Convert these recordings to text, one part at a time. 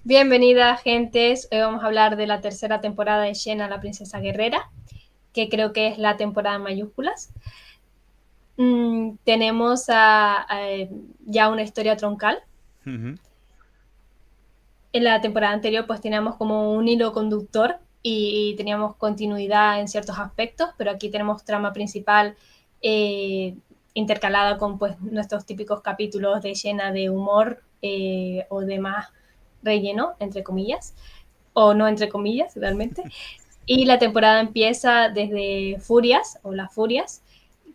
Bienvenida, gentes. Hoy vamos a hablar de la tercera temporada de Xena, la princesa guerrera, que creo que es la temporada en mayúsculas. Tenemos ya una historia troncal. Ujú. En la temporada anterior pues teníamos como un hilo conductor y teníamos continuidad en ciertos aspectos, pero aquí tenemos trama principal eh, intercalada con pues nuestros típicos capítulos de Xena de humor o de más relleno, entre comillas, o no entre comillas realmente. Y la temporada empieza desde Furias, o Las Furias,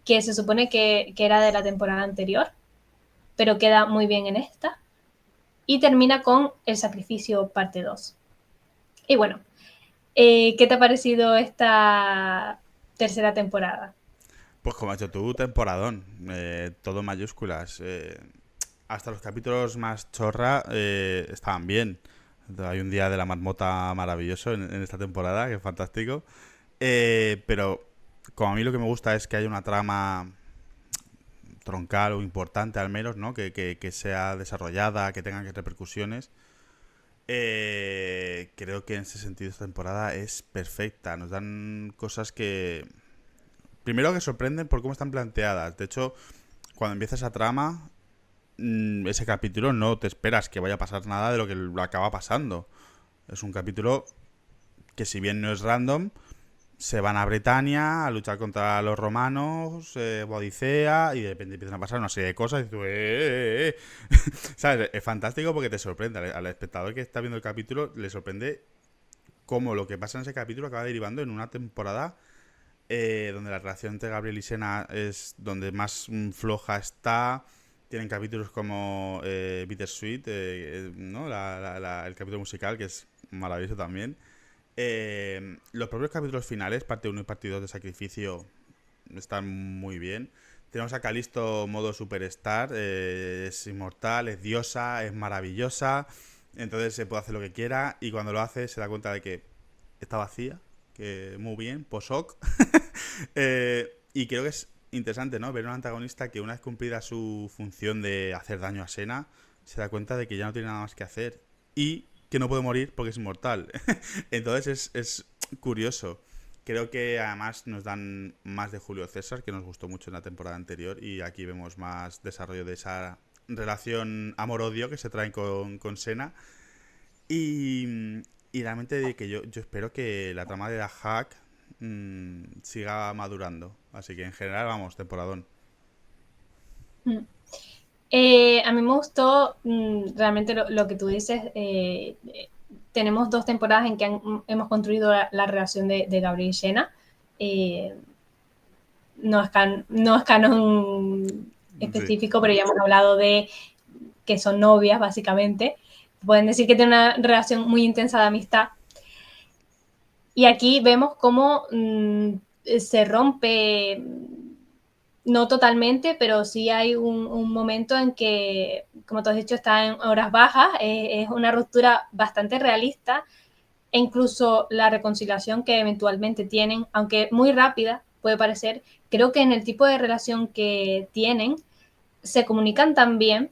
que se supone que era de la temporada anterior, pero queda muy bien en esta. Y termina con El Sacrificio parte 2. Y bueno, ¿qué te ha parecido esta tercera temporada? Pues como has hecho tú, temporadón. Todo en mayúsculas. Hasta los capítulos más chorra estaban bien. Hay un día de la marmota maravilloso en esta temporada, que es fantástico. Pero como a mí lo que me gusta es que haya una trama troncal o importante al menos, ¿no? Que sea desarrollada, que tenga repercusiones. Creo que en ese sentido esta temporada es perfecta. Nos dan cosas que primero que sorprenden por cómo están planteadas. De hecho, cuando empieza esa trama, ese capítulo no te esperas que vaya a pasar nada de lo que lo acaba pasando. Es un capítulo que si bien no es random, se van a Bretania a luchar contra los romanos, Odisea, y de repente empiezan a pasar una serie de cosas y tú, ¿Sabes? Es fantástico porque te sorprende. Al espectador que está viendo el capítulo le sorprende cómo lo que pasa en ese capítulo acaba derivando en una temporada donde la relación entre Gabriel y Sena es donde más floja está. Tienen capítulos como Bittersweet, ¿no? El capítulo musical, que es maravilloso también. Los propios capítulos finales, parte uno y parte 2 de Sacrificio, están muy bien. Tenemos a Calisto modo superstar, es inmortal, es diosa, es maravillosa, entonces se puede hacer lo que quiera y cuando lo hace se da cuenta de que está vacía, que muy bien, posoc. Y creo que es interesante, ¿no? Ver un antagonista que una vez cumplida su función de hacer daño a Sena, se da cuenta de que ya no tiene nada más que hacer y que no puede morir porque es inmortal. Entonces es curioso. Creo que además nos dan más de Julio César, que nos gustó mucho en la temporada anterior, y aquí vemos más desarrollo de esa relación amor-odio que se traen con Sena. Y realmente de que yo espero que la trama de The Hack siga madurando. Así que en general, vamos, temporadón. Mm. A mí me gustó realmente lo que tú dices. Tenemos dos temporadas en que hemos construido la relación de Gabriel y Jenna. Eh, no es canon Sí. específico, pero ya hemos hablado de que son novias, básicamente. Pueden decir que tienen una relación muy intensa de amistad. Y aquí vemos cómo se rompe, no totalmente, pero sí hay un momento en que, como tú has dicho, está en horas bajas, es una ruptura bastante realista e incluso la reconciliación que eventualmente tienen, aunque muy rápida puede parecer, creo que en el tipo de relación que tienen se comunican tan bien,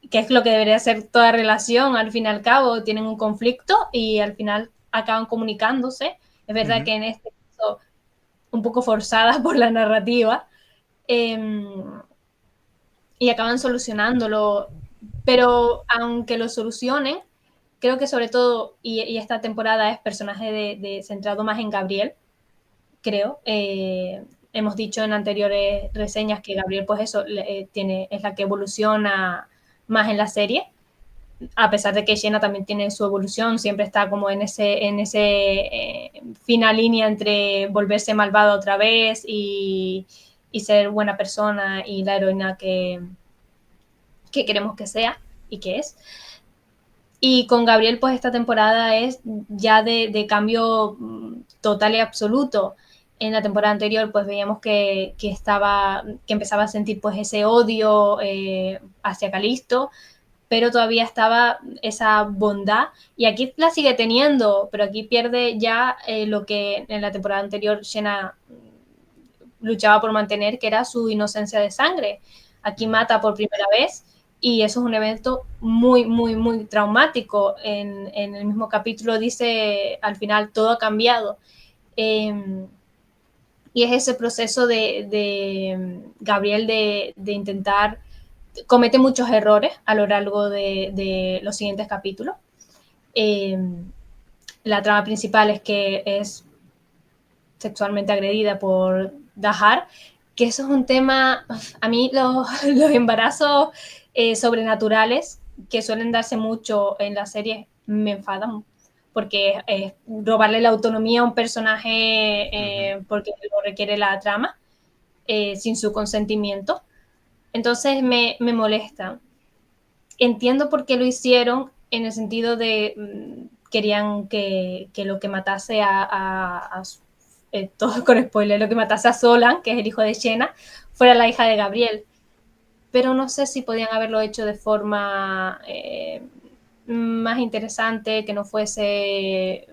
que es lo que debería ser toda relación, al fin y al cabo tienen un conflicto y al final acaban comunicándose. Es verdad Ujú. que en este caso un poco forzada por la narrativa, eh, y acaban solucionándolo, pero aunque lo solucionen, creo que sobre todo, y esta temporada es personaje centrado más en Gabriel, creo. Hemos dicho en anteriores reseñas que Gabriel, pues eso, es la que evoluciona más en la serie, a pesar de que Jenna también tiene su evolución, siempre está como en ese fina línea entre volverse malvada otra vez y ser buena persona y la heroína que queremos que sea y que es. Y con Gabriel, pues esta temporada es ya de cambio total y absoluto. En la temporada anterior, pues veíamos que empezaba a sentir pues ese odio hacia Calisto, pero todavía estaba esa bondad y aquí la sigue teniendo, pero aquí pierde ya lo que en la temporada anterior Jenna luchaba por mantener, que era su inocencia de sangre. Aquí Ujú. mata por primera vez y eso es un evento muy, muy, muy traumático. En el mismo capítulo dice al final, todo ha cambiado. Y es ese proceso de Gabriel de intentar, comete muchos errores a lo largo de los siguientes capítulos. Eh, la trama principal es que es sexualmente agredida por Dahar, que eso es un tema, a mí los embarazos sobrenaturales que suelen darse mucho en las series me enfadan, porque es robarle la autonomía a un personaje porque lo requiere la trama, sin su consentimiento. Entonces me molesta. Entiendo por qué lo hicieron, en el sentido de querían que lo que matase a todo con spoiler, lo que matase a Solan, que es el hijo de Xena, fuera la hija de Gabriel. Pero no sé si podían haberlo hecho de forma más interesante, que no fuese,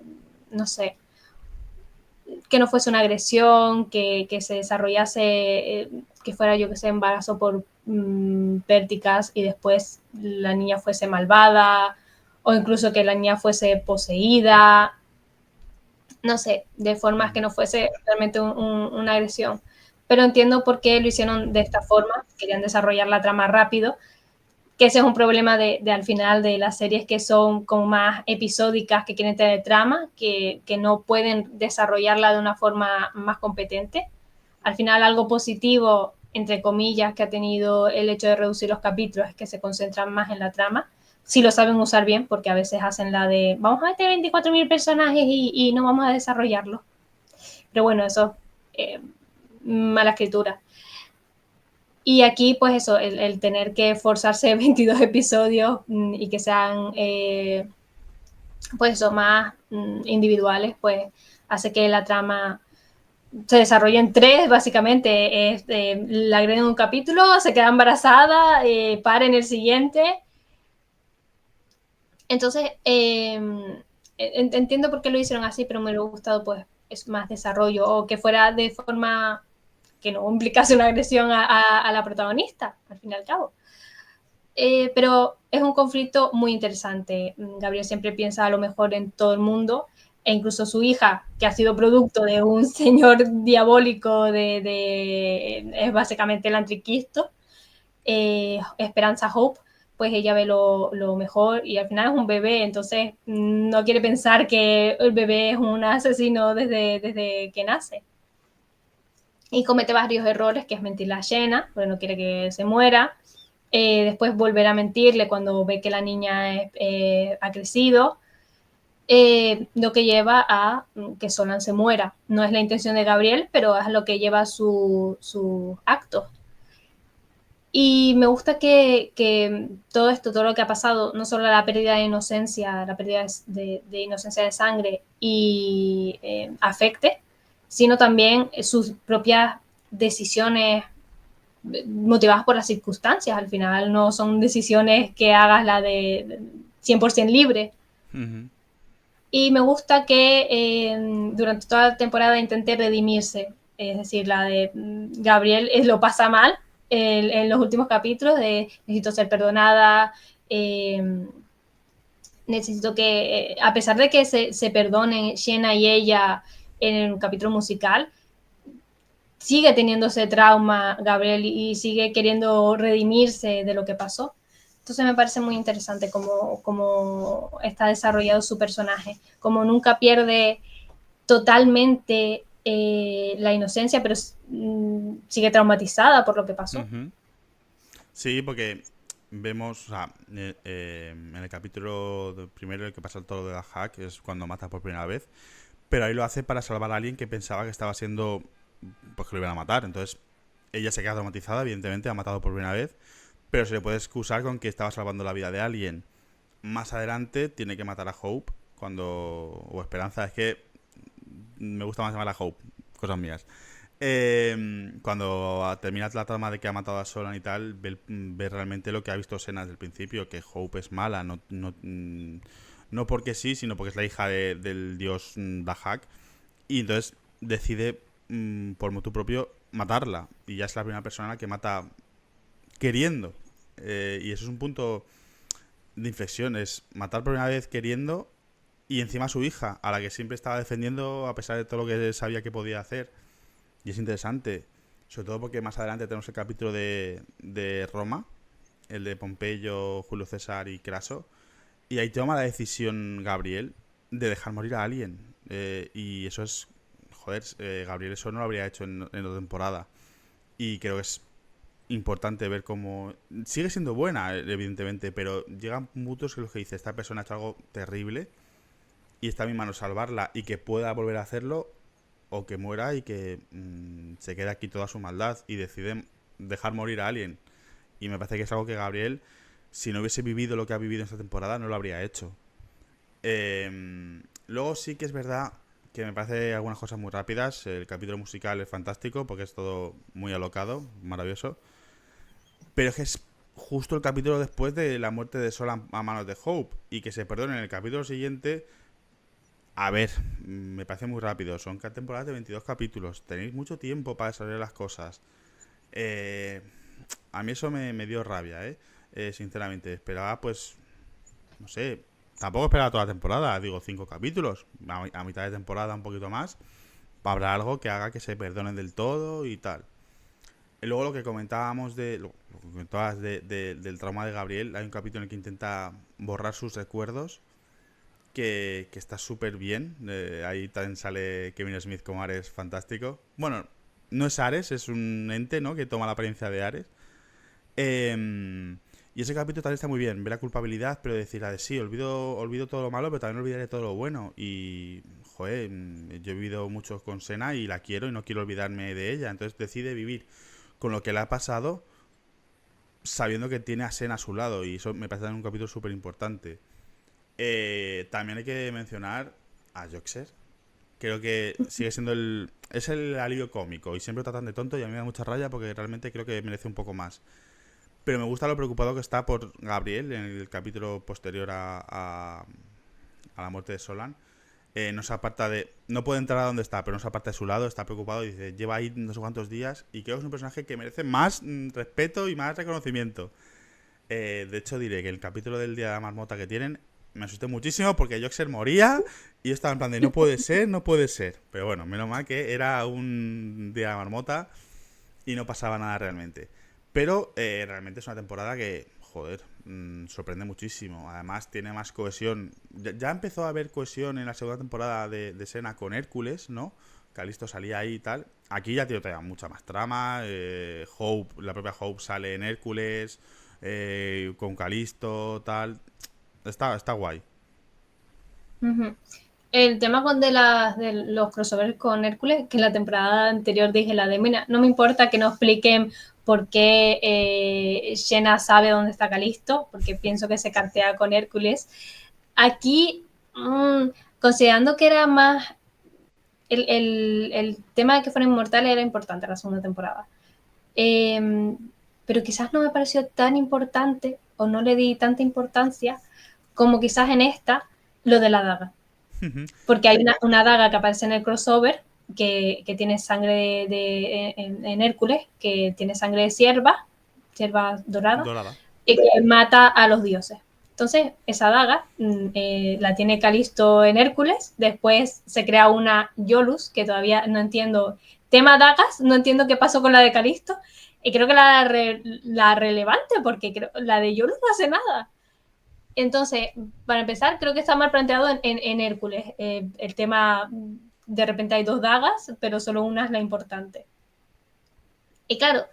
no sé, que no fuese una agresión, que se desarrollase, que fuera, yo que sé, embarazo por pérticas y después la niña fuese malvada, o incluso que la niña fuese poseída, no sé, de formas que no fuese realmente una agresión. Pero entiendo por qué lo hicieron de esta forma, querían desarrollar la trama rápido, que ese es un problema de al final de las series que son como más episódicas, que quieren tener trama, que no pueden desarrollarla de una forma más competente. Al final algo positivo, entre comillas, que ha tenido el hecho de reducir los capítulos es que se concentran más en la trama, si lo saben usar bien, porque a veces hacen la de vamos a meter 24.000 personajes y no vamos a desarrollarlo. Pero bueno, eso, mala escritura. Y aquí, pues eso, el tener que forzarse 22 episodios y que sean, pues eso, más individuales, pues hace que la trama se desarrolle en tres, básicamente. La agreden en un capítulo, se queda embarazada, para en el siguiente. Entonces, entiendo por qué lo hicieron así, pero me hubiera gustado, pues, es más desarrollo, o que fuera de forma que no implicase una agresión a la protagonista, al fin y al cabo. Pero es un conflicto muy interesante. Gabriel siempre piensa a lo mejor en todo el mundo, e incluso su hija, que ha sido producto de un señor diabólico, es básicamente el anticristo, Esperanza Hope, pues ella ve lo mejor y al final es un bebé, entonces no quiere pensar que el bebé es un asesino desde que nace. Y comete varios errores, que es mentirle a Xena, porque no quiere que se muera. Después volver a mentirle cuando ve que la niña ha crecido, lo que lleva a que Solan se muera. No es la intención de Gabriel, pero es lo que lleva a su acto. Y me gusta que todo esto, todo lo que ha pasado, no solo la pérdida de inocencia, la pérdida de inocencia de sangre y afecte, sino también sus propias decisiones motivadas por las circunstancias. Al final no son decisiones que hagas la de 100% libre. Y me gusta que durante toda la temporada intente redimirse. Es decir, la de Gabriel lo pasa mal en los últimos capítulos de necesito ser perdonada, necesito que, a pesar de que se perdonen Xena y ella en el capítulo musical, sigue teniendo ese trauma Gabriel y sigue queriendo redimirse de lo que pasó. Entonces me parece muy interesante cómo está desarrollado su personaje, como nunca pierde totalmente la inocencia, pero sigue traumatizada por lo que pasó. Sí, porque vemos, o sea, en el capítulo primero, el que pasa todo de la hack, es cuando mata por primera vez, pero ahí lo hace para salvar a alguien que pensaba que estaba siendo, pues que lo iban a matar. Entonces ella se queda traumatizada, evidentemente, ha matado por primera vez, pero se le puede excusar con que estaba salvando la vida de alguien. Más adelante tiene que matar a Hope, o Esperanza, es que me gusta más llamar a Hope, cosas mías. Cuando termina la trama de que ha matado a Solan y tal, ve realmente lo que ha visto Xena desde el principio, que Hope es mala, no porque sí, sino porque es la hija del dios Dahak. Y entonces decide, por motu propio, matarla. Y ya es la primera persona que mata queriendo. Y eso es un punto de inflexión, es matar por primera vez queriendo y encima a su hija, a la que siempre estaba defendiendo a pesar de todo lo que sabía que podía hacer. Y es interesante, sobre todo porque más adelante tenemos el capítulo de Roma, el de Pompeyo, Julio César y Craso, y ahí toma la decisión Gabriel de dejar morir a alguien. Y eso es, joder, Gabriel eso no lo habría hecho en la temporada. Y creo que es importante ver cómo... Sigue siendo buena, evidentemente, pero llegan puntos en los que dice, esta persona ha hecho algo terrible y está en mi mano salvarla y que pueda volver a hacerlo o que muera y que se quede aquí toda su maldad y decide dejar morir a alguien. Y me parece que es algo que Gabriel, si no hubiese vivido lo que ha vivido en esta temporada, no lo habría hecho. Luego sí que es verdad que me parece algunas cosas muy rápidas. El capítulo musical es fantástico porque es todo muy alocado, maravilloso. Pero es que es justo el capítulo después de la muerte de Sol a manos de Hope. Y que se perdone en el capítulo siguiente. A ver, me parece muy rápido. Son temporadas de 22 capítulos. Tenéis mucho tiempo para desarrollar las cosas. Eh, a mí eso me dio rabia, sinceramente. Esperaba, pues, no sé. Tampoco esperaba toda la temporada. Digo, 5 capítulos. A mitad de temporada un poquito más. Para haber algo que haga que se perdonen del todo y tal. Y luego lo que comentábamos lo que comentabas del trauma de Gabriel, hay un capítulo en el que intenta borrar sus recuerdos, que está súper bien. Ahí también sale Kevin Smith como Ares, fantástico. Bueno, no es Ares, es un ente, ¿no? Que toma la apariencia de Ares. Y ese capítulo también está muy bien. Ver la culpabilidad, pero decir, sí, olvido todo lo malo, pero también olvidaré todo lo bueno. Y, joder, yo he vivido mucho con Sena y la quiero y no quiero olvidarme de ella. Entonces decide vivir con lo que le ha pasado, sabiendo que tiene a Sen a su lado. Y eso me parece un capítulo súper importante. También hay que mencionar a Joxer. Creo que sigue siendo es el alivio cómico. Y siempre lo tratan de tonto y a mí me da mucha raya porque realmente creo que merece un poco más. Pero me gusta lo preocupado que está por Gabriel en el capítulo posterior a la muerte de Solan. No se aparta de... No puede entrar a donde está, pero no se aparta de su lado, está preocupado y dice, lleva ahí no sé cuántos días y creo que es un personaje que merece más respeto y más reconocimiento. De hecho, diré que el capítulo del Día de la Marmota que tienen me asusté muchísimo porque Joxer moría y yo estaba en plan de no puede ser, no puede ser. Pero bueno, menos mal que era un Día de la Marmota y no pasaba nada realmente. Pero realmente es una temporada que, joder, sorprende muchísimo. Además tiene más cohesión. Ya empezó a haber cohesión en la segunda temporada de Sena con Hércules, ¿no? Calisto salía ahí y tal. Aquí ya tiene todavía mucha más trama. Hope, la propia Hope sale en Hércules, con Calisto, tal. Está guay. Uh-huh. El tema de los crossovers con Hércules, que en la temporada anterior dije la de, mira, no me importa que nos expliquen por qué Xena sabe dónde está Calisto, porque pienso que se cartea con Hércules. Aquí, considerando que era más... El tema de que fuera inmortal era importante en la segunda temporada. Pero quizás no me pareció tan importante, o no le di tanta importancia, como quizás en esta, lo de la daga. Porque hay una daga que aparece en el crossover que tiene sangre en Hércules, que tiene sangre de cierva dorada, Dorada. y que mata a los dioses. Entonces, esa daga la tiene Calisto en Hércules, después se crea una Iolus, que todavía no entiendo, tema dagas, no entiendo qué pasó con la de Calisto, y creo que la relevante, porque la de Iolus no hace nada. Entonces, para empezar, creo que está mal planteado en Hércules. El tema, de repente hay dos dagas, pero solo una es la importante. Y claro,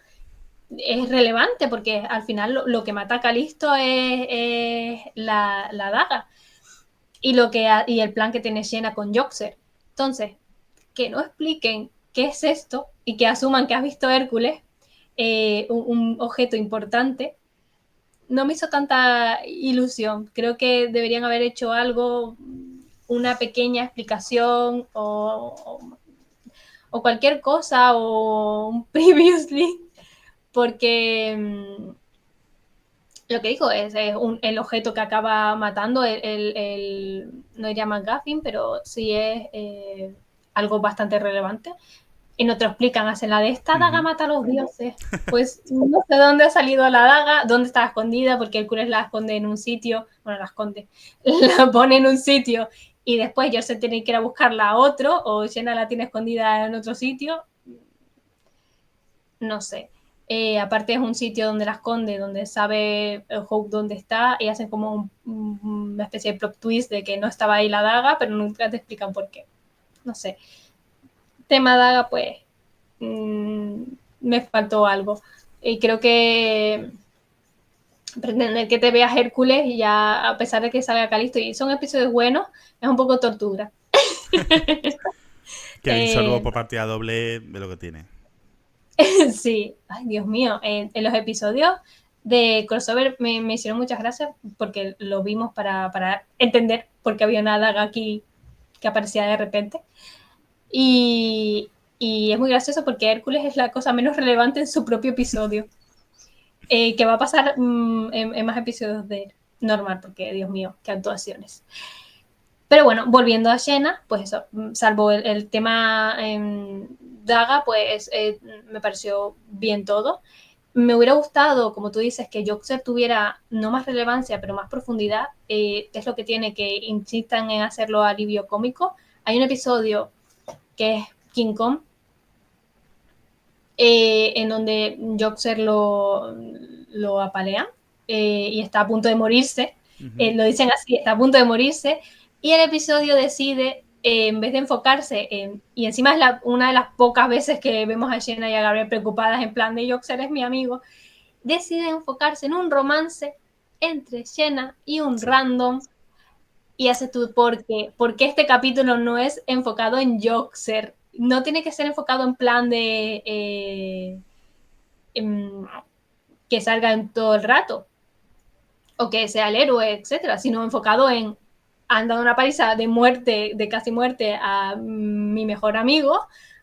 es relevante porque al final lo que mata a Calisto es la daga y el plan que tiene Xena con Joxer. Entonces, que no expliquen qué es esto y que asuman que has visto Hércules, un objeto importante, no me hizo tanta ilusión. Creo que deberían haber hecho algo, una pequeña explicación o cualquier cosa o un previously, porque lo que dijo es el objeto que acaba matando, no diría McGuffin, pero sí es algo bastante relevante. Y no te lo explican, hacen la de esta daga Ujú. mata a los dioses. Pues no sé dónde ha salido la daga, dónde está escondida, porque Hércules la esconde en un sitio, bueno, la esconde, la pone en un sitio y después yo se tiene que ir a buscarla a otro, o Xena la tiene escondida en otro sitio, no sé. Aparte es un sitio donde la esconde, donde sabe Hope dónde está y hacen como una especie de plot twist de que no estaba ahí la daga, pero nunca te explican por qué. No sé. Tema daga, pues mmm, me faltó algo. Y creo que pretender que te veas Hércules y ya, a pesar de que salga Calisto y son episodios buenos, es un poco tortura. Que el sorbo por partida doble de lo que tiene. Sí, ay Dios mío, en los episodios de crossover me hicieron muchas gracias porque lo vimos para entender por qué había una daga aquí que aparecía de repente. Y, y es muy gracioso porque Hércules es la cosa menos relevante en su propio episodio. Que va a pasar en más episodios de normal, porque Dios mío, qué actuaciones. Pero bueno, volviendo a Xena, pues eso, salvo el tema Daga, pues me pareció bien todo. Me hubiera gustado, como tú dices, que Joxer tuviera no más relevancia, pero más profundidad. Es lo que tiene que insistan en hacerlo alivio cómico. Hay un episodio que es King Kong, en donde Joxer lo apalean y está a punto de morirse. Ujú. Lo dicen así, está a punto de morirse. Y el episodio decide, en vez de enfocarse en, y encima es una de las pocas veces que vemos a Jenna y a Gabriel preocupadas en plan de Joxer es mi amigo, decide enfocarse en un romance entre Jenna y un Sí. random. Y hace tú, porque este capítulo no es enfocado en Joxer, no tiene que ser enfocado en plan de que salga en todo el rato o que sea el héroe, etcétera, sino enfocado en han dado una paliza de muerte, de casi muerte a mi mejor amigo,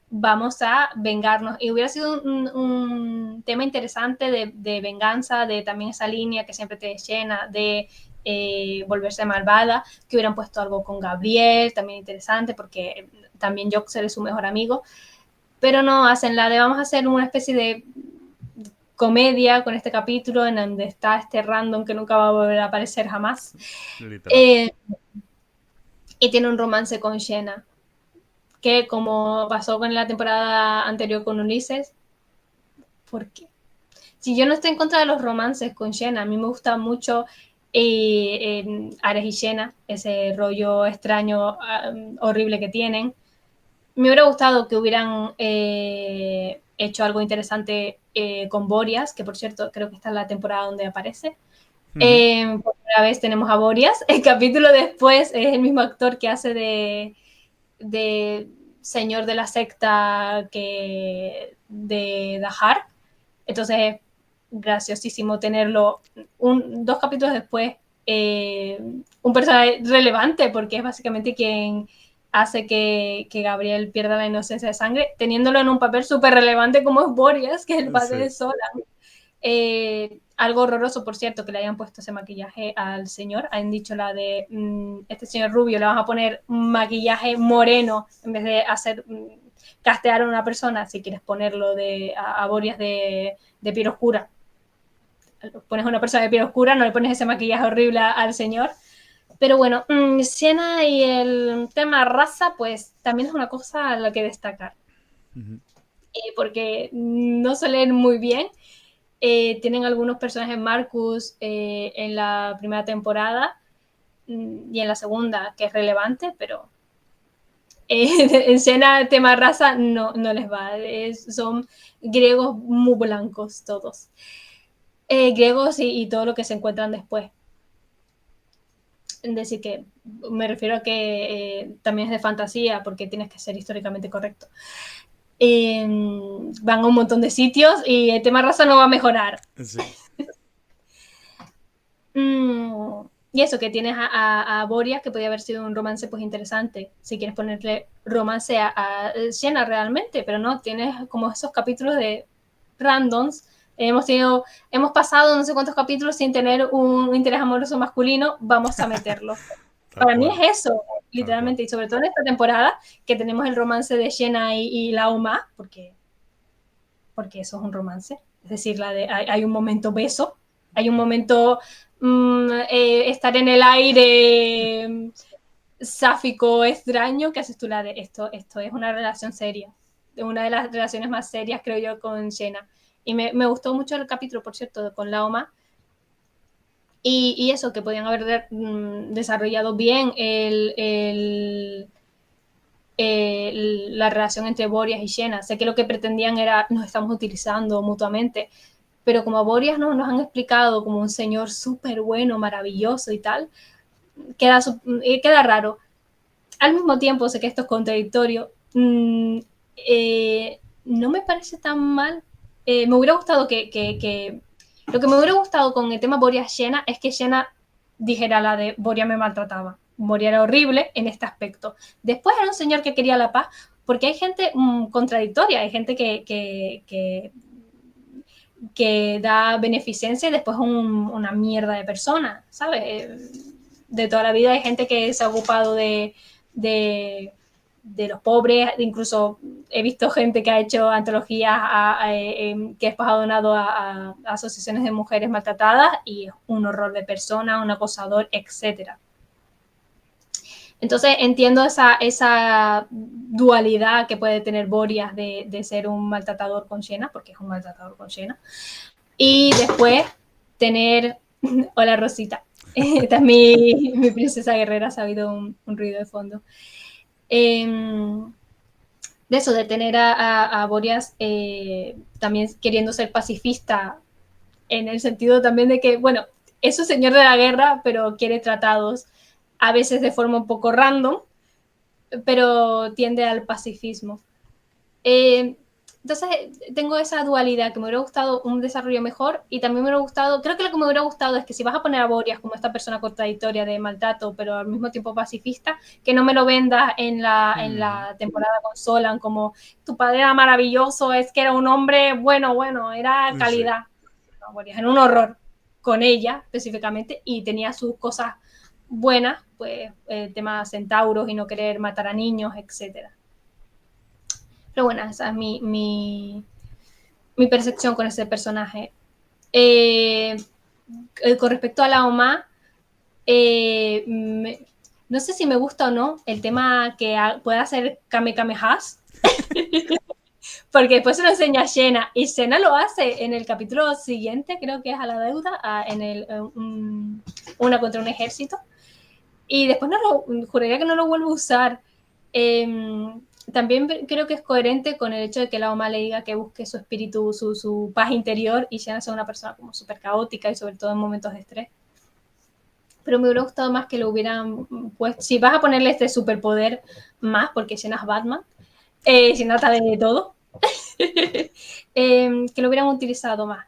vamos a vengarnos. Y hubiera sido un tema interesante de venganza, de también esa línea que siempre te llena de volverse malvada, que hubieran puesto algo con Gabriel, también interesante, porque también Joxer es su mejor amigo, pero no hacen la de vamos a hacer una especie de comedia con este capítulo en donde está este random que nunca va a volver a aparecer jamás. Literal. Eh, y tiene un romance con Jenna, que como pasó con la temporada anterior con Ulises, ¿por qué? Si yo no estoy en contra de los romances con Jenna, a mí me gusta mucho Ares y Jenna, ese rollo extraño, horrible que tienen. Me hubiera gustado que hubieran hecho algo interesante con Borias, que por cierto creo que está en la temporada donde aparece. Ujú. Por primera vez tenemos a Borias. El capítulo después es el mismo actor que hace de señor de la secta que de Dahar. Entonces, graciosísimo tenerlo dos capítulos después, un personaje relevante, porque es básicamente quien hace que Gabriel pierda la inocencia de sangre, teniéndolo en un papel súper relevante como es Boreas, que es el padre de Sí. Solan. Algo horroroso, por cierto, que le hayan puesto ese maquillaje al señor. Han dicho la de este señor rubio, le vamos a poner un maquillaje moreno en vez de hacer castear a una persona, si quieres ponerlo a Boreas de piel oscura. Pones a una persona de piel oscura, no le pones ese maquillaje horrible al señor. Pero bueno, Siena y el tema raza, pues también es una cosa a la que destacar. Ujú. Porque no se leen muy bien. Tienen algunos personajes Marcus en la primera temporada y en la segunda, que es relevante, pero en escena tema raza no les va. Son griegos muy blancos todos. Griegos y todo lo que se encuentran después. Es decir, que me refiero a que también es de fantasía porque tienes que ser históricamente correcto. Van a un montón de sitios y el tema raza no va a mejorar. Sí. Y eso, que tienes a Boria, que podría haber sido un romance pues interesante, si quieres ponerle romance a Sienna realmente, pero no, tienes como esos capítulos de randoms. Hemos pasado no sé cuántos capítulos sin tener un interés amoroso masculino, vamos a meterlo. Tal Para mí cual. es eso. Tal cual. literalmente, y sobre todo en esta temporada, que tenemos el romance de Xena y Laoma, porque eso es un romance. Es decir, hay un momento beso, hay un momento estar en el aire sáfico extraño, que haces tú la de esto es una relación seria, una de las relaciones más serias, creo yo, con Xena. Y me gustó mucho el capítulo, por cierto, con Laoma. Y eso, que podían haber desarrollado bien la relación entre Boreas y Xena. Sé que lo que pretendían era nos estamos utilizando mutuamente, pero como a Boreas nos han explicado como un señor súper bueno, maravilloso y tal, queda raro. Al mismo tiempo, sé que esto es contradictorio, no me parece tan mal. Me hubiera gustado que lo que me hubiera gustado con el tema Boreas Xena es que Xena dijera la de Boreas me maltrataba. Boreas era horrible en este aspecto. Después era un señor que quería la paz, porque hay gente contradictoria, hay gente que da beneficencia y después una mierda de persona, ¿sabes? De toda la vida hay gente que se ha ocupado de, de los pobres, incluso he visto gente que ha hecho antologías que después ha donado a asociaciones de mujeres maltratadas y es un horror de persona, un acosador, etcétera. Entonces entiendo esa dualidad que puede tener Boreas de ser un maltratador con Xena, porque es un maltratador con Xena, y después tener... Hola Rosita. Esta es mi princesa guerrera, se ha habido un ruido de fondo. De eso, de tener a Boreas también queriendo ser pacifista, en el sentido también de que, bueno, es un señor de la guerra, pero quiere tratados a veces de forma un poco random, pero tiende al pacifismo. Eh, entonces, tengo esa dualidad que me hubiera gustado un desarrollo mejor y también me hubiera gustado, creo que lo que me hubiera gustado es que si vas a poner a Boreas como esta persona contradictoria de maltrato, pero al mismo tiempo pacifista, que no me lo vendas en la temporada con Solan como tu padre era maravilloso, es que era un hombre bueno, era Sí. calidad. No, Boreas era un horror con ella específicamente y tenía sus cosas buenas, pues el tema centauros y no querer matar a niños, etcétera. Pero bueno, esa es mi percepción con ese personaje. Eh, con respecto a la OMA, no sé si me gusta o no el tema que pueda hacer Kame Kamehas, porque después se lo enseña a Xena y Xena lo hace en el capítulo siguiente, creo que es a la deuda, una contra un ejército, y después juraría que no lo vuelvo a usar. También creo que es coherente con el hecho de que la OMA le diga que busque su espíritu, su paz interior, y Xena sea una persona como súper caótica y sobre todo en momentos de estrés. Pero me hubiera gustado más que lo hubieran, pues, si vas a ponerle este superpoder más, porque Xena es Batman, Xena sabe de todo, que lo hubieran utilizado más.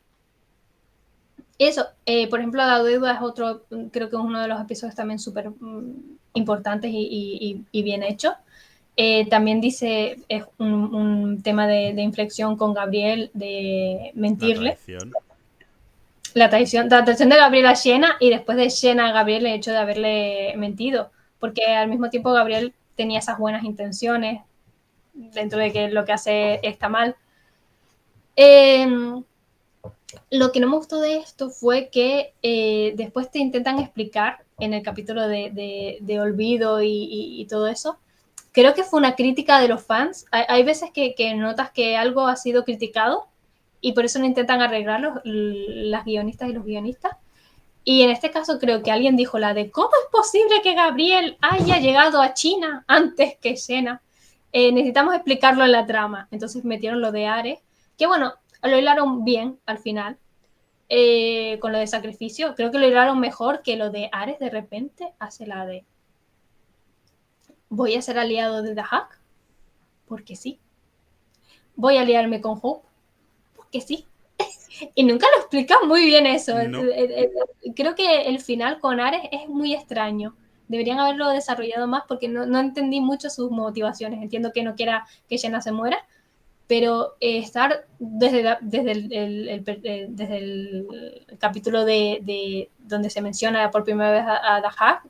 Eso, por ejemplo, La Deuda es otro, creo que es uno de los episodios también súper importantes y bien hecho. También dice, es un tema de inflexión con Gabriel, de La mentirle. traición. La traición de Gabriel a Xena y después de Xena a Gabriel el hecho de haberle mentido. Porque al mismo tiempo Gabriel tenía esas buenas intenciones dentro de que lo que hace está mal. Lo que no me gustó de esto fue que después te intentan explicar en el capítulo de Olvido y todo eso. Creo que fue una crítica de los fans. Hay veces que notas que algo ha sido criticado y por eso lo intentan arreglar las guionistas y los guionistas. Y en este caso creo que alguien dijo la de ¿cómo es posible que Gabriel haya llegado a China antes que Xena? Necesitamos explicarlo en la trama. Entonces metieron lo de Ares, que bueno, lo hilaron bien al final, con lo de sacrificio. Creo que lo hilaron mejor que lo de Ares de repente hace la de voy a ser aliado de Dahak, porque sí. Voy a aliarme con Hope, porque sí. Y nunca lo explican muy bien eso. No. Creo que el final con Ares es muy extraño. Deberían haberlo desarrollado más porque no entendí mucho sus motivaciones. Entiendo que no quiera que Jenna se muera, pero estar desde el capítulo de donde se menciona por primera vez a Dahak,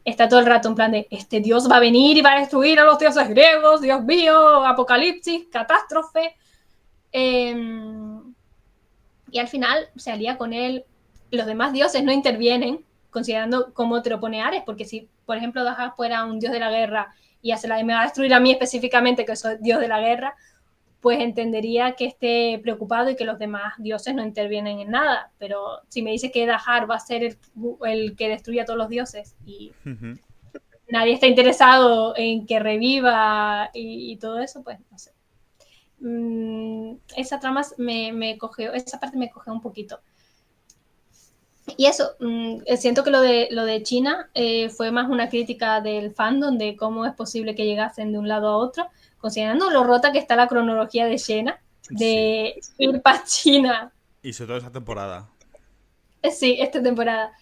está todo el rato en plan de, este dios va a venir y va a destruir a los dioses griegos, Dios mío, apocalipsis, catástrofe. Y al final se alía con él. Los demás dioses no intervienen, considerando cómo te lo pone Ares, porque si, por ejemplo, dejas fuera a un dios de la guerra y me va a destruir a mí específicamente, que soy dios de la guerra, pues entendería que esté preocupado y que los demás dioses no intervienen en nada. Pero si me dice que Dahar va a ser el que destruya a todos los dioses y nadie está interesado en que reviva y todo eso, pues no sé. Esa trama me cogió, esa parte me cogió un poquito. Y eso, siento que lo de China fue más una crítica del fandom, de cómo es posible que llegasen de un lado a otro, considerando lo rota que está la cronología de Xena, Sí. de ir para China. Y sobre todo esa temporada. Sí, esta temporada.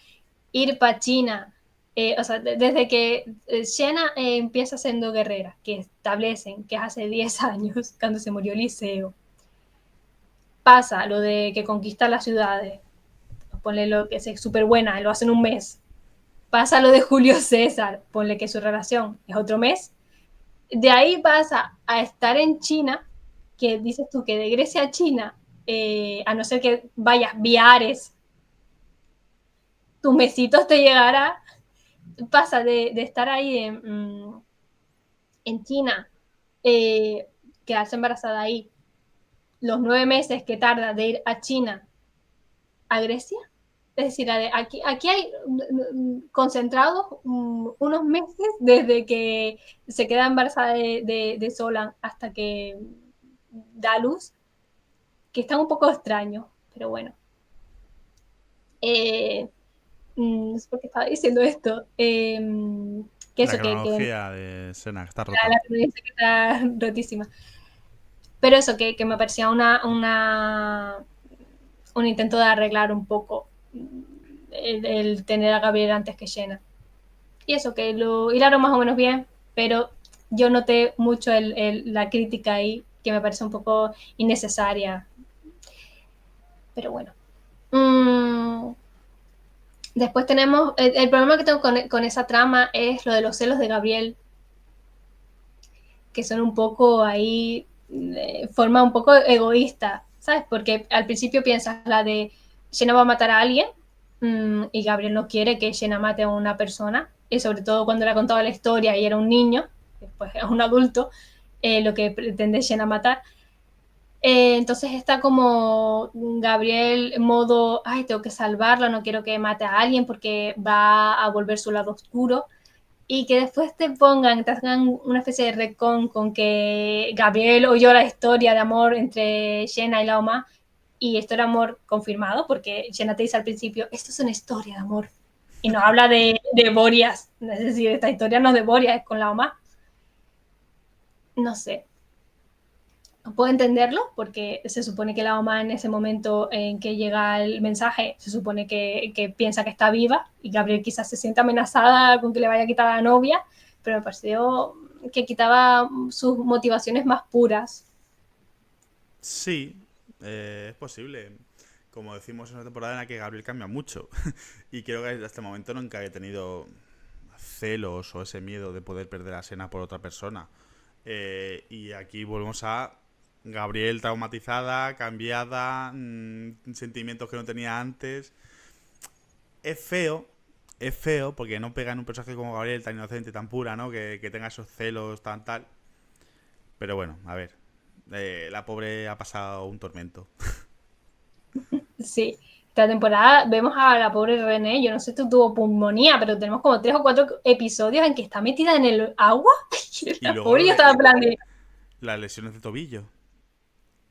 Ir para China. O sea, desde que Xena empieza siendo guerrera, que establecen que es hace 10 años, cuando se murió Eliseo, pasa lo de que conquista las ciudades, ponle lo que es súper buena, lo hacen un mes. Pasa lo de Julio César, ponle que su relación es otro mes. De ahí pasa a estar en China, que dices tú que de Grecia a China, a no ser que vayas viares, tus mesitos te llegará. Pasa de estar ahí en China, quedarse embarazada ahí, los 9 meses que tarda de ir a China a Grecia. Es decir, aquí hay concentrados unos meses desde que se queda embarazada de Solan hasta que da luz, que están un poco extraños, pero bueno. No sé por qué estaba diciendo esto. Que La eso, que cronología de Xena, que está rota. la que está rotísima. Pero eso, que me parecía un intento de arreglar un poco el tener a Gabriel antes que Xena. Y eso, que lo hilaron más o menos bien, pero yo noté mucho la crítica ahí, que me parece un poco innecesaria. Pero bueno. Después tenemos, el problema que tengo con esa trama es lo de los celos de Gabriel, que son un poco ahí, forma un poco egoísta, ¿sabes? Porque al principio piensas la de Xena va a matar a alguien y Gabriel no quiere que Xena mate a una persona, y sobre todo cuando le ha contado la historia y era un niño, después es un adulto, lo que pretende Xena matar. Entonces está como Gabriel en modo, ay, tengo que salvarla, no quiero que mate a alguien porque va a volver su lado oscuro. Y que después te hagan una especie de retcon con que Gabriel oyó la historia de amor entre Xena y Laoma, y esto era amor confirmado, porque Xena te dice al principio, esto es una historia de amor. Y no habla de Borias, es decir, esta historia no es de Borias, es con Laoma. No sé. Puedo entenderlo, porque se supone que la mamá en ese momento en que llega el mensaje, se supone que piensa que está viva, y Gabriel quizás se sienta amenazada con que le vaya a quitar a la novia, pero me pareció que quitaba sus motivaciones más puras. Sí, es posible. Como decimos, es una temporada en la que Gabriel cambia mucho. Y creo que hasta el momento nunca he tenido celos o ese miedo de poder perder a Xena por otra persona. Y aquí volvemos a Gabriel traumatizada, cambiada, sentimientos que no tenía antes. Es feo, porque no pega en un personaje como Gabriel, tan inocente, tan pura, ¿no? Que tenga esos celos, tan tal. Pero bueno, a ver. La pobre ha pasado un tormento. Sí, esta temporada vemos a la pobre René, yo no sé si tuvo pulmonía, pero tenemos como 3 o 4 episodios en que está metida en el agua. Y La luego pobre, yo estaba en plan de, las lesiones de tobillo.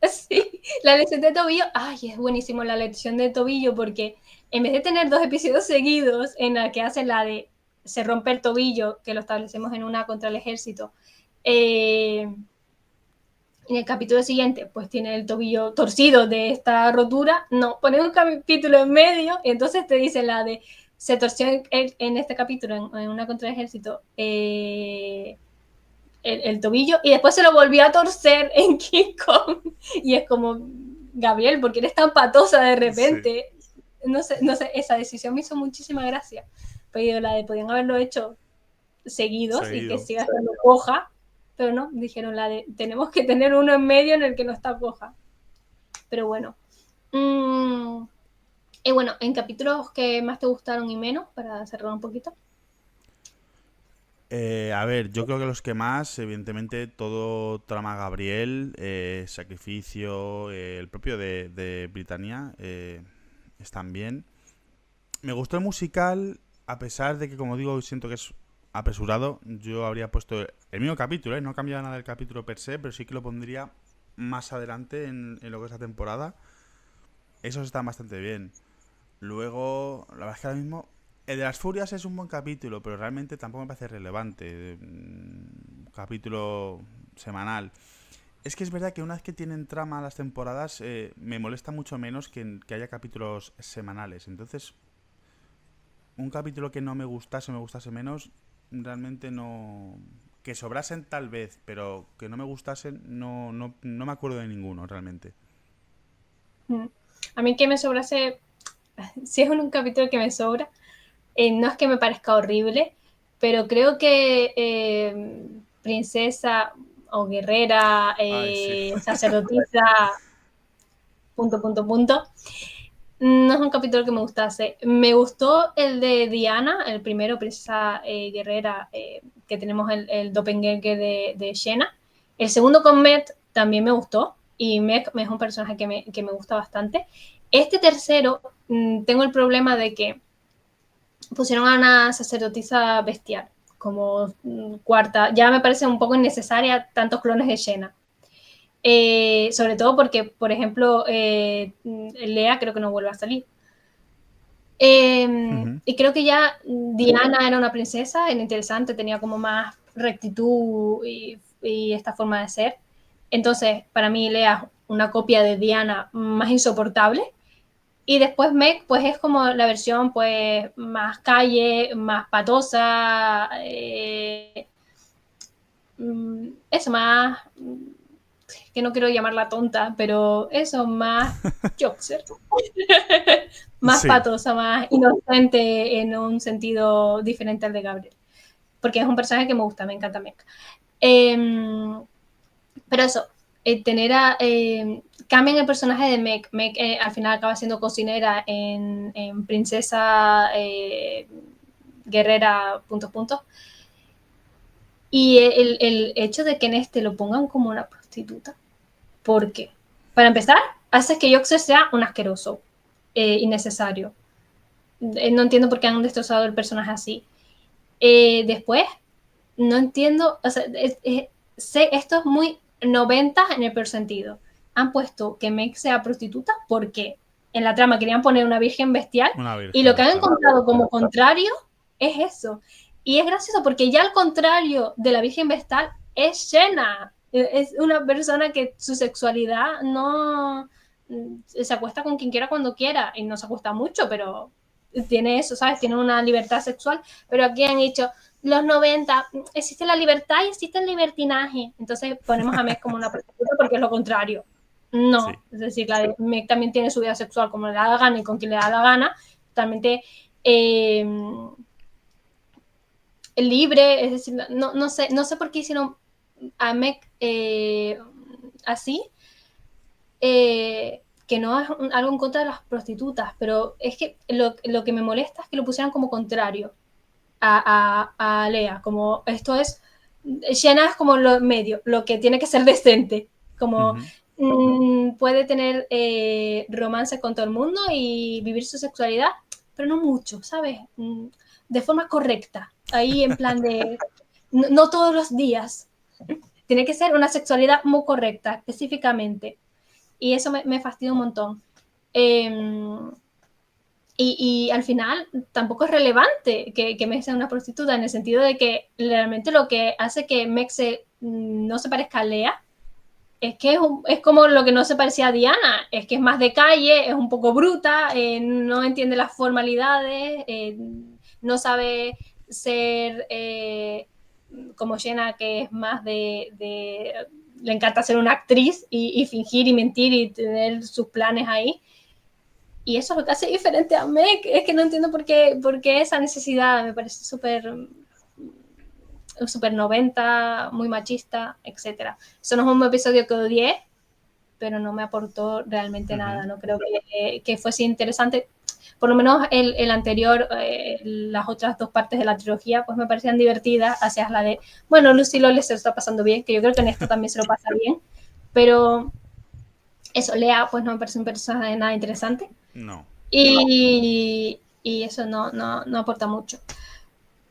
sí, la lesión de tobillo, ay, es buenísimo la lesión de tobillo, porque en vez de tener 2 episodios seguidos en la que hacen la de se rompe el tobillo, que lo establecemos en una contra el ejército, en el capítulo siguiente pues tiene el tobillo torcido de esta rotura, no, ponen un capítulo en medio y entonces te dicen la de se torció en este capítulo en una contra el ejército, el tobillo, y después se lo volvió a torcer en King Kong. Y es como, Gabriel, ¿por qué eres tan patosa de Sí. repente? No sé, esa decisión me hizo muchísima gracia. Pero la de podían haberlo hecho seguidos y que Seguido. siga estando coja, pero no, dijeron tenemos que tener uno en medio en el que no está coja. Pero bueno. Y bueno, en capítulos que más te gustaron y menos, para cerrar un poquito. A ver, yo creo que los que más, evidentemente, todo trama Gabriel, Sacrificio, el propio de Britannia, están bien. Me gustó el musical, a pesar de que, como digo, siento que es apresurado. Yo habría puesto el mismo capítulo, ¿eh? No cambia nada del capítulo per se, pero sí que lo pondría más adelante en lo que es la temporada. Esos están bastante bien. Luego, la verdad es que ahora mismo el de las furias es un buen capítulo, pero realmente tampoco me parece relevante. Un capítulo semanal. Es que es verdad que una vez que tienen trama las temporadas, me molesta mucho menos que haya capítulos semanales. Entonces, un capítulo que no me gustase menos, realmente no... Que sobrasen tal vez, pero que no me gustasen, no me acuerdo de ninguno, realmente. A mí que me sobrase, si es un capítulo que me sobra, no es que me parezca horrible, pero creo que princesa o guerrera, Ay, sí. sacerdotisa, punto, punto, punto, no es un capítulo que me gustase. Me gustó el de Diana, el primero, princesa guerrera, que tenemos el doppelganger de Xena. El segundo con Met también me gustó, y Meg es un personaje que me gusta bastante. Este tercero, tengo el problema de que pusieron a una sacerdotisa bestial como cuarta. Ya me parece un poco innecesaria tantos clones de Xena. Sobre todo porque, por ejemplo, Lea creo que no vuelve a salir. Ujú. Y creo que ya Diana era una princesa, era interesante, tenía como más rectitud y esta forma de ser. Entonces, para mí, Lea una copia de Diana más insoportable. Y después Meg, pues es como la versión pues más calle, más patosa, eso, más, que no quiero llamarla tonta, pero eso, más joxer, más Sí. patosa, más inocente en un sentido diferente al de Gabriel. Porque es un personaje que me gusta, me encanta Meg. Pero eso, tener a... cambian el personaje de Meg. Meg al final acaba siendo cocinera en Princesa Guerrera, puntos, puntos. Y el hecho de que en este lo pongan como una prostituta. ¿Por qué? Para empezar, hace que Joxer sea un asqueroso, innecesario. No entiendo por qué han destrozado el personaje así. Después, no entiendo, o sea, esto es muy 90 en el peor sentido. Han puesto que Meg sea prostituta porque en la trama querían poner una virgen bestial Una y lo virgen, que han exacto. encontrado como contrario es eso. Y es gracioso porque ya al contrario de la virgen bestial es Xena. Es una persona que su sexualidad no se acuesta con quien quiera cuando quiera y no se acuesta mucho, pero tiene eso, ¿sabes? Tiene una libertad sexual, pero aquí han dicho los 90 existe la libertad y existe el libertinaje. Entonces ponemos a Meg como una prostituta porque es lo contrario. Sí. No, es decir, la de Meg también tiene su vida sexual como le da la gana y con quien le da la gana, totalmente libre, es decir, no sé por qué hicieron a Meg así, que no es algo en contra de las prostitutas, pero es que lo que me molesta es que lo pusieran como contrario a Lea, como esto es, Xena es como lo medio, lo que tiene que ser decente, como Ujú. puede tener romance con todo el mundo y vivir su sexualidad, pero no mucho, ¿sabes? De forma correcta, ahí en plan de, no todos los días, tiene que ser una sexualidad muy correcta, específicamente, y eso me fastidia un montón. Eh, y al final tampoco es relevante que Meg sea una prostituta, en el sentido de que realmente lo que hace que Meg no se parezca a Lea es que es como lo que no se parecía a Diana, es que es más de calle, es un poco bruta, no entiende las formalidades, no sabe ser como Jenna, que es más le encanta ser una actriz y fingir y mentir y tener sus planes ahí. Y eso es lo que hace diferente a Meg. Es que no entiendo por qué esa necesidad me parece súper super 90, muy machista, etcétera. Eso no es un episodio que odié, pero no me aportó realmente nada. No creo que fuese interesante. Por lo menos el anterior, las otras dos partes de la trilogía, pues me parecían divertidas, hacia la de, bueno, Lucy Lawless se lo está pasando bien, que yo creo que en esto también se lo pasa bien, pero eso, Lea, pues no me parece un personaje de nada interesante. No. Y eso no aporta mucho.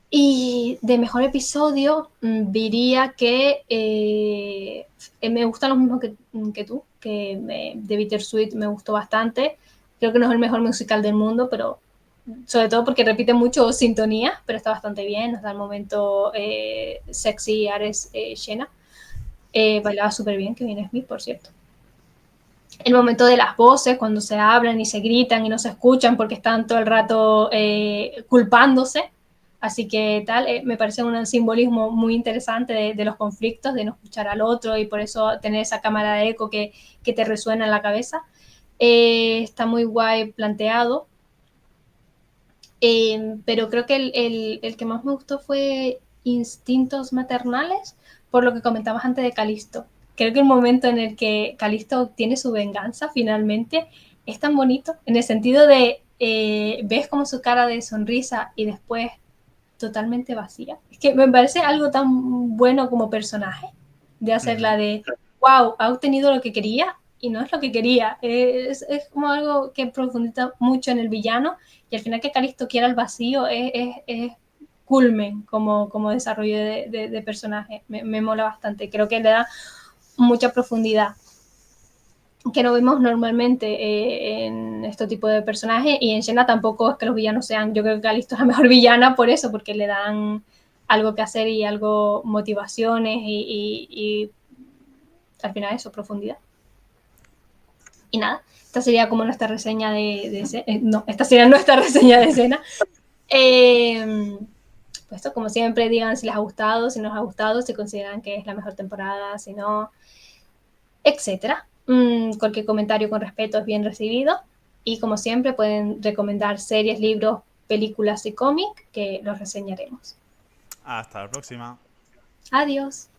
Y de mejor episodio, diría que me gustan los mismos que tú, que The Bittersweet me gustó bastante. Creo que no es el mejor musical del mundo, pero sobre todo porque repite mucho sintonía, pero está bastante bien. Nos da el momento sexy Ares Shena. Bailaba súper bien, que viene Smith, por cierto. El momento de las voces, cuando se hablan y se gritan y no se escuchan porque están todo el rato culpándose. Así que tal, me parece un simbolismo muy interesante de los conflictos, de no escuchar al otro y por eso tener esa cámara de eco que te resuena en la cabeza. Está muy guay planteado. Pero creo que el que más me gustó fue Instintos Maternales, por lo que comentabas antes de Calisto. Creo que el momento en el que Calisto obtiene su venganza finalmente es tan bonito, en el sentido de ves como su cara de sonrisa y después totalmente vacía. Es que me parece algo tan bueno como personaje, de hacerla de, wow, ha obtenido lo que quería y no es lo que quería. Es como algo que profundiza mucho en el villano y al final que Calisto quiera el vacío es culmen como desarrollo de personaje. Me mola bastante. Creo que le da mucha profundidad que no vemos normalmente en este tipo de personajes, y en Xena tampoco es que los villanos sean, yo creo que Calisto es la mejor villana por eso, porque le dan algo que hacer y algo, motivaciones y al final eso, profundidad. Y nada, esta sería como nuestra reseña no, esta sería nuestra reseña de escena. Pues esto, como siempre, digan si les ha gustado, si no les ha gustado, si consideran que es la mejor temporada, si no, etcétera. Cualquier comentario con respeto es bien recibido. Y como siempre, pueden recomendar series, libros, películas y cómics que los reseñaremos. Hasta la próxima. Adiós.